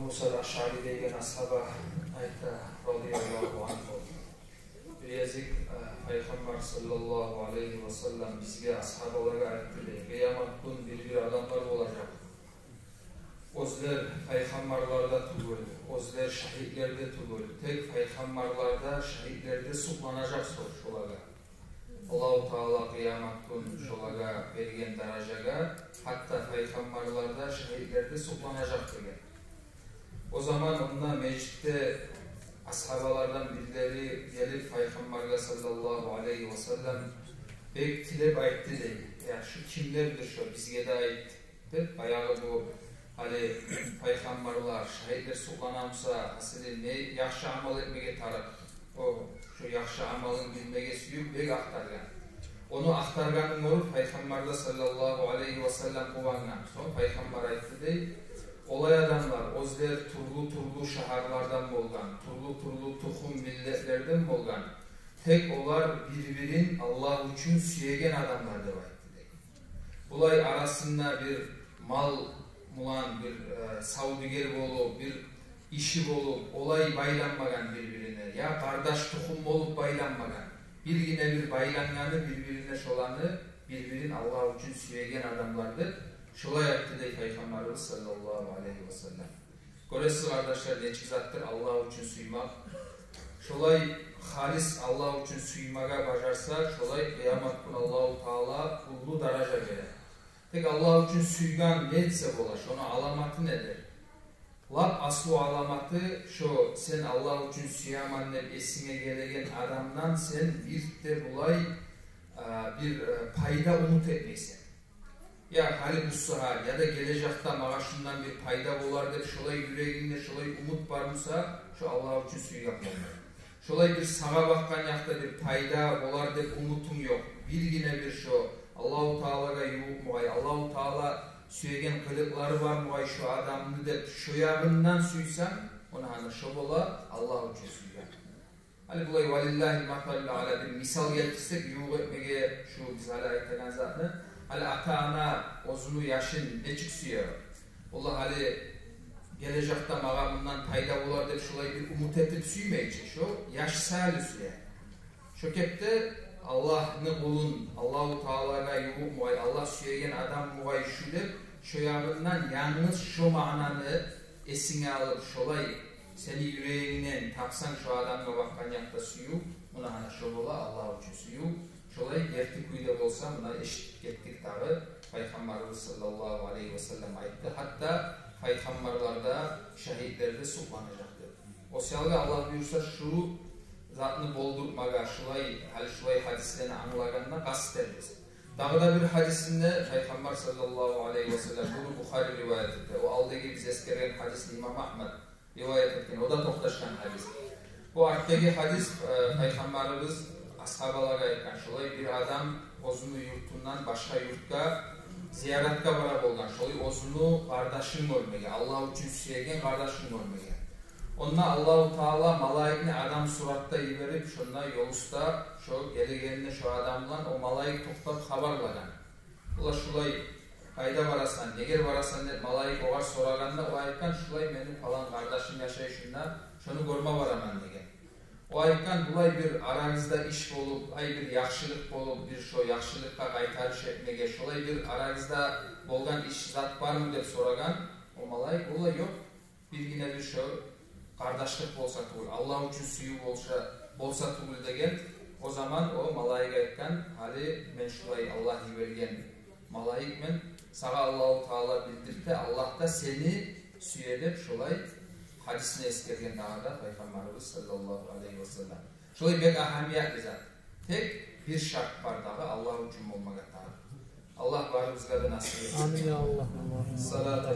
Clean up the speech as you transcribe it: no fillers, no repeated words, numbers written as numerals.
Musa Aş'ari degan ashaba aytdi radhiyallohu anhu. Bilezik Peygamber sallallahu aleyhi ve sellem bizge ashabalarga aytdi. Kıyamet gün bir adamlar olacak. Özler peygamberlerde tugul, özler şehitlerde tugul. Tek peygamberlerde, şehitlerde suqlanacak şolaga. Allah-u Teala kıyamet gün şolaga bergen darajaga, hatta peygamberlerde, şehitlerde suqlanacak degan. O zaman onda meclitte ashabalardan birileri gelip Peygamber'e sallallahu aleyhi ve sellem pek tilep aytdı deydi. Yani şu kimlerdir şu bizge de aytdı deyip bayağı bu hani Peygamberler, şehitler suqlanamsa aslında ne yaxşı amal etmege taraf. O şu yaxşı amalın bilmege suyup pek aktargan. Onu aktarganın olup Peygamber'e sallallahu aleyhi ve sellem kuvangan. Son Peygamber aytdı deydi. Olay adamlar, özler turlu şaharlardan bolgan, turlu tuhum milletlerden bolgan. Tek olar birbirin Allah üçün süyegen adamlar dep aytdı. Olay arasında bir mal mulan, bir saudiger bolup, bir işi bolup, olay baylanmagan birbirine. Ya kardeş tuhum bolup baylanmagan. Birgine bir baylanganı, birbirine şolanı, birbirin Allah üçün süyegen adamlardır. Şolay aytdı dey Peygamberimiz sallallahu aleyhi ve sellem. Göresiz kardeşler neçik zattır Allah üçün suymak. Şolay halis Allah üçün suymaga bajarsa, şolay kıyamet gün Allah-u Teala kullu daraja verir. Tek Allah üçün suygan ne etse bola, şonu alamatı nedir? Lap aslu alamatı şu, sen Allah üçün suyaman dep esine gelegen adamdan sen bir de bulay bir payda umut etmeysen. Ya hali bu sıra ya da gelecekte mağaşından bir payda bolar dep şolay yüreğinde şolay umut barmsa şu Allah üçün suyu yapmalı. Şolay bir sağa bakkan yakta bir payda bolar dep umutun yok. Birgine bir şu Allah-u Teala'ga yuvup muğay, Allah-u Teala suyegen kılıkları var muğay şu adamını dep şu yağından suysan ona hani şu bola Allah üçün suyu. Hani bulay valillahi matallu ala bir misal geltirsek yuvup etmege şu biz hala aytagan zatını. Hali ata-ana ozunu yaşın neçik suya. Ola hali gelecekte mağamından payda bolar dep şolay bir umut etip suymeyecek. Şu yaşsali suya. Şu kepte Allah'ını bulun, Allah-u Teala'ga yuvup muay, Allah suyegen adam muay şu dep şu yağından yalnız şu mananı esine alıp şolay seni yüreğinden tapsan şu adamla bakkan yakta suyu, buna hani şu bola Allah üçün suyu. Şolay gerti kuyda bolsa buna eşitlik ettik dağı Peygamberimiz sallallahu aleyhi ve sellem aytdı. Hatta Peygamberlerde, şehitlerde suqlanacaktır. O siyalga Allah buyursa şu zatını boldurmaga, şulay hadislerini anlaganına qasd ederiz. Dağda bir hadisinde Peygamber sallallahu aleyhi ve sellem bunu Bukhari rivayet etti. O aldığı biz eskergen hadisini İmam Ahmed rivayet etken, o da toqtaşkan hadis. Bu arttaki hadis Peygamberimiz ashabalarga aytgan, şolay bir adam ozunu yurtundan başka yurtga ziyaratga bara bolgan. Şolay ozunu kardeşin görmege, Allah üçün suyegen kardeşin görmege. Onda Allah-u Teala malaikni adam suratda yiberip şunda yolusta şu gelegenine şu adamdan o malaik toktap habarlagan. Ula şolay kayda barasan, neger barasan dep malaik oğar soraganda o aytkan şolay menin falan kardeşim yaşayışında şunu görme baraman degen. O aytkan bulay bir aranızda iş bolup, ay bir yaxşılık bolup, bir şu yaxşılıkka kaytarış etmege, şolay bir aranızda bolgan iş zat var mı dep soragan, o malaik ola yok. Birgine bir şu kardeşlik bolsa tugul, Allah üçün suyu bolsa tugul degen, o zaman o malaik aytkan, hali men şolay Allah yibergen malaik men, sağa Allah-u Teala bildirdi, Allah da seni suyedip şolay hadisini eskergen dağda Peygamberimiz sallallahu aleyhi ve sellem. Şolay bek ahamiyetli zat. Tek bir şart var dağı Allah üçün olmaga dağı. Allah varımızga da nasip etsin. Amin ya Allah. Salata